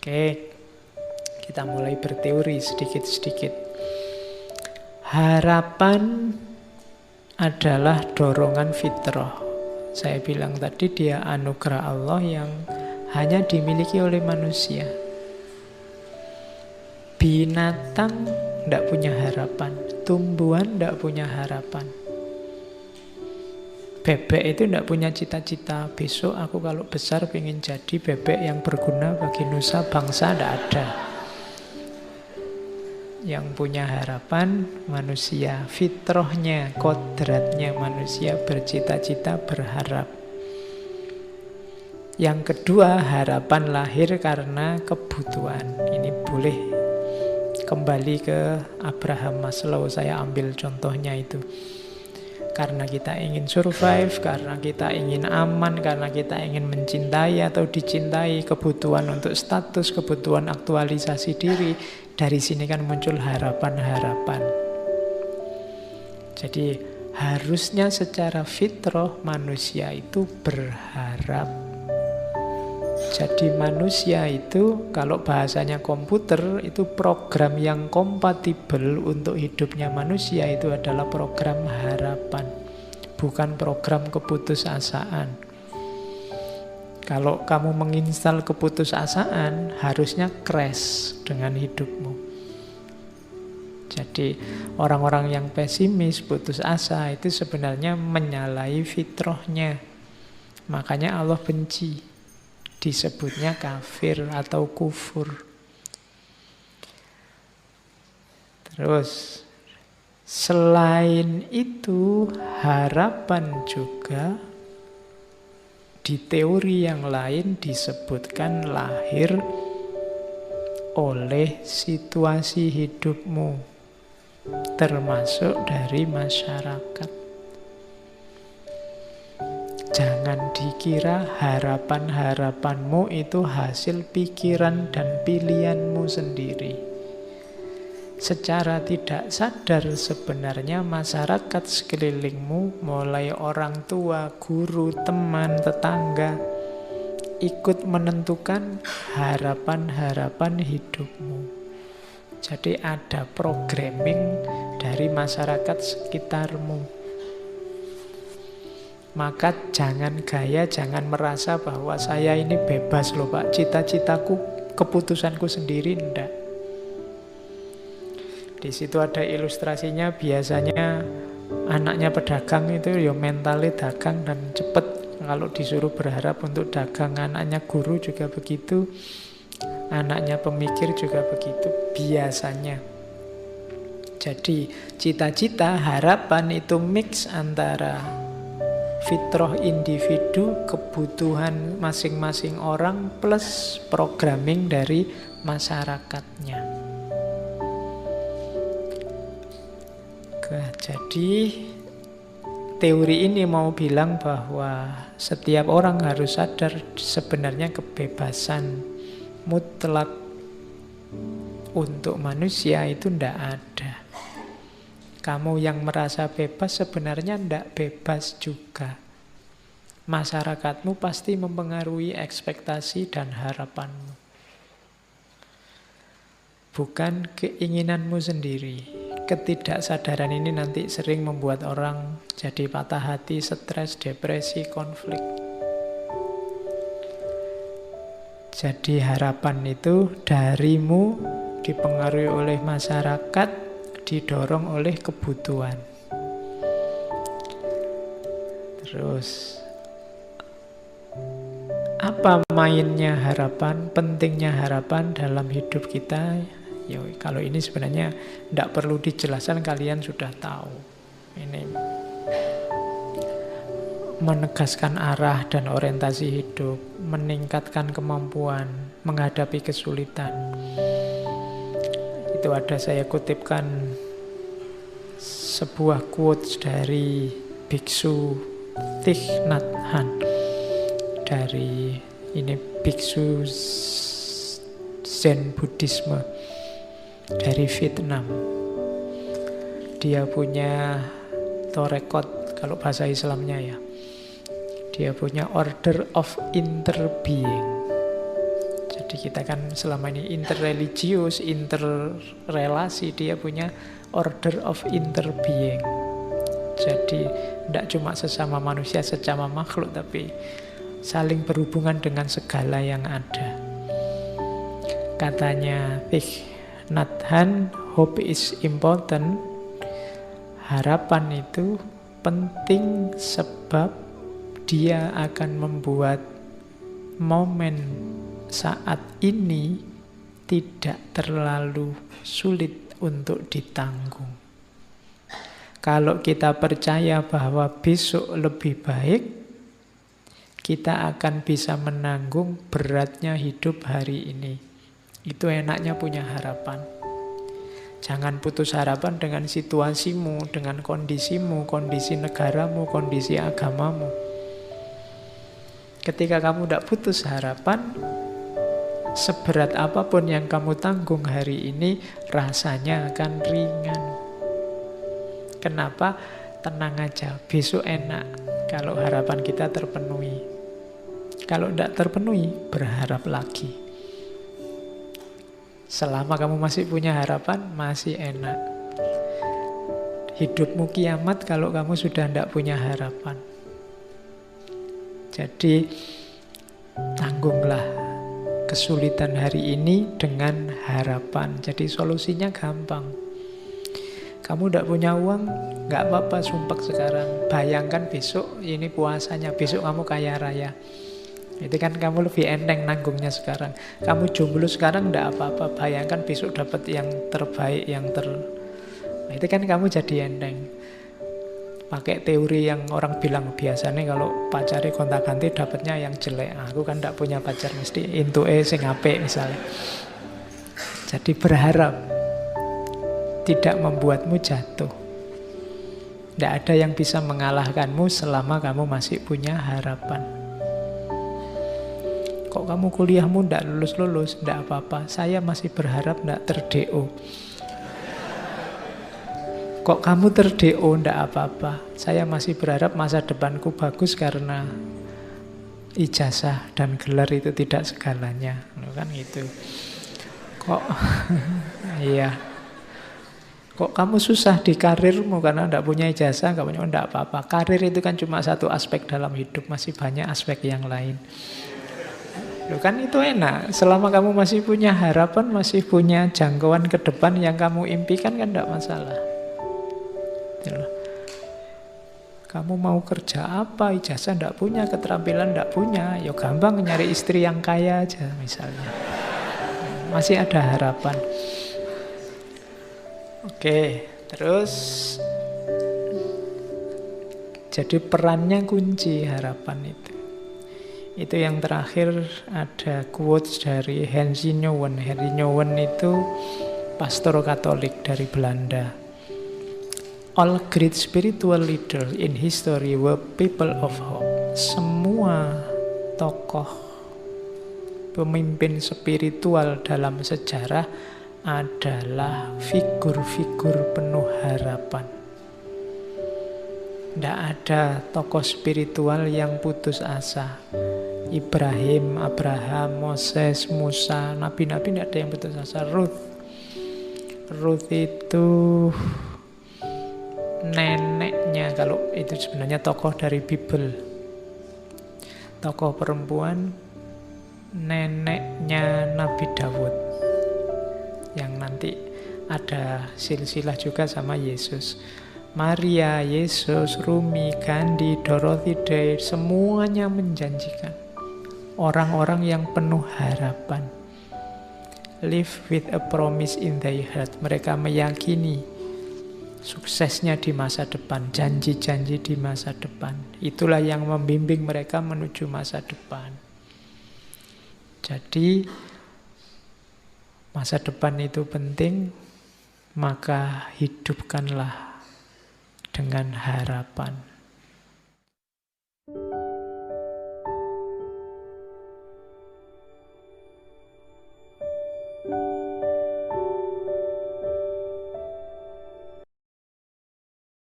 Oke, kita mulai berteori sedikit-sedikit. Harapan adalah dorongan fitrah. Saya bilang tadi dia anugerah Allah yang hanya dimiliki oleh manusia. Binatang tidak punya harapan, tumbuhan tidak punya harapan. Bebek itu tidak punya cita-cita, besok aku kalau besar pengen jadi bebek yang berguna bagi nusa bangsa, tidak ada. Yang punya harapan manusia, fitrahnya, kodratnya manusia bercita-cita, berharap. Yang kedua, harapan lahir karena kebutuhan. Ini boleh kembali ke Abraham Maslow, saya ambil contohnya itu. Karena kita ingin survive, karena kita ingin aman, karena kita ingin mencintai atau dicintai, kebutuhan untuk status, kebutuhan aktualisasi diri. Dari sini kan muncul harapan-harapan. Jadi harusnya secara fitrah manusia itu berharap. Jadi manusia itu kalau bahasanya komputer itu program yang kompatibel untuk hidupnya manusia itu adalah program harapan, bukan program keputusasaan. Kalau kamu menginstal keputusasaan harusnya crash dengan hidupmu. Jadi orang-orang yang pesimis, putus asa itu sebenarnya menyalahi fitrahnya. Makanya Allah benci. Disebutnya kafir atau kufur. Terus selain itu harapan juga di teori yang lain disebutkan lahir oleh situasi hidupmu, termasuk dari masyarakat. Jangan dikira harapan-harapanmu itu hasil pikiran dan pilihanmu sendiri. Secara tidak sadar sebenarnya masyarakat sekelilingmu, mulai orang tua, guru, teman, tetangga, ikut menentukan harapan-harapan hidupmu. Jadi ada programming dari masyarakat sekitarmu. Maka jangan gaya, jangan merasa bahwa saya ini bebas loh Pak, cita-citaku, keputusanku sendiri, enggak. Di situ ada ilustrasinya, biasanya anaknya pedagang itu ya mentalnya dagang dan cepet kalau disuruh berharap untuk dagang. Anaknya guru juga begitu, anaknya pemikir juga begitu biasanya. Jadi cita-cita, harapan itu mix antara fitrah individu, kebutuhan masing-masing orang, plus programming dari masyarakatnya. Jadi teori ini mau bilang bahwa setiap orang harus sadar sebenarnya kebebasan mutlak untuk manusia itu tidak ada. Kamu yang merasa bebas sebenarnya tidak bebas juga. Masyarakatmu pasti mempengaruhi ekspektasi dan harapanmu. Bukan keinginanmu sendiri. Ketidaksadaran ini nanti sering membuat orang jadi patah hati, stres, depresi, konflik. Jadi harapan itu darimu dipengaruhi oleh masyarakat, didorong oleh kebutuhan. Terus apa mainnya harapan, pentingnya harapan dalam hidup kita? Ya, kalau ini sebenarnya tidak perlu dijelaskan, kalian sudah tahu. Ini menegaskan arah dan orientasi hidup, meningkatkan kemampuan menghadapi kesulitan. Itu ada saya kutipkan sebuah quotes dari Biksu Thich Nhat Hanh, dari ini Biksu Zen Buddhisme dari Vietnam. Dia punya torekot kalau bahasa Islamnya ya. Dia punya order of interbeing. Jadi kita kan selama ini interreligius, interrelasi, dia punya order of interbeing. Jadi tidak cuma sesama manusia, sesama makhluk, tapi saling berhubungan dengan segala yang ada. Katanya Thich Nhat Hanh, hope is important. Harapan itu penting sebab dia akan membuat momen saat ini tidak terlalu sulit untuk ditanggung. Kalau kita percaya bahwa besok lebih baik, kita akan bisa menanggung beratnya hidup hari ini. Itu enaknya punya harapan. Jangan putus harapan dengan situasimu, dengan kondisimu, kondisi negaramu, kondisi agamamu. Ketika kamu tidak putus harapan, seberat apapun yang kamu tanggung hari ini, rasanya akan ringan. Kenapa? Tenang aja, besok enak kalau harapan kita terpenuhi. Kalau tidak terpenuhi, berharap lagi. Selama kamu masih punya harapan, masih enak. Hidupmu kiamat kalau kamu sudah tidak punya harapan. Jadi, tanggunglah kesulitan hari ini dengan harapan. Jadi solusinya gampang. Kamu tidak punya uang, nggak apa-apa, sumpek sekarang. Bayangkan besok ini puasanya, besok kamu kaya raya. Itu kan kamu lebih enteng nanggungnya sekarang. Kamu jomblo sekarang tidak apa-apa, bayangkan besok dapat yang terbaik, Nah, itu kan kamu jadi enteng. Pakai teori yang orang bilang biasanya kalau pacari gonta-ganti dapatnya yang jelek. Aku kan tidak punya pacar, mesti intuke sing apik misalnya. Jadi berharap tidak membuatmu jatuh. Tidak ada yang bisa mengalahkanmu selama kamu masih punya harapan. Kok kamu kuliahmu tidak lulus-lulus? Tidak apa-apa, saya masih berharap tidak ter-DO. Kok kamu ter-DO? Tidak apa-apa, saya masih berharap masa depanku bagus karena ijazah dan gelar itu tidak segalanya. Kan gitu. Kok iya. Kok kamu susah di karirmu karena tidak punya ijazah, tidak punya, tidak apa-apa. Karir itu kan cuma satu aspek dalam hidup, masih banyak aspek yang lain. Loh kan itu enak, selama kamu masih punya harapan, masih punya jangkauan ke depan yang kamu impikan kan tidak masalah. Kamu mau kerja apa, ijazah tidak punya, keterampilan tidak punya, ya gampang nyari istri yang kaya aja misalnya. Masih ada harapan. Oke, terus jadi perannya kunci harapan itu. Itu yang terakhir ada quotes dari Henry Nouwen. Henry Nouwen itu pastor Katolik dari Belanda. All great spiritual leaders in history were people of hope. Semua tokoh pemimpin spiritual dalam sejarah adalah figur-figur penuh harapan. Tidak ada tokoh spiritual yang putus asa. Ibrahim, Abraham, Moses, Musa, nabi-nabi tidak ada yang putus asa. Ruth itu neneknya, kalau itu sebenarnya tokoh dari Bible. Tokoh perempuan, neneknya Nabi Dawud. Yang nanti ada silsilah juga sama Yesus. Maria, Yesus, Rumi, Gandhi, Dorothy Day, semuanya menjanjikan. Orang-orang yang penuh harapan. Live with a promise in their heart. Mereka meyakini suksesnya di masa depan, janji-janji di masa depan. Itulah yang membimbing mereka menuju masa depan. Jadi masa depan itu penting, maka hidupkanlah dengan harapan.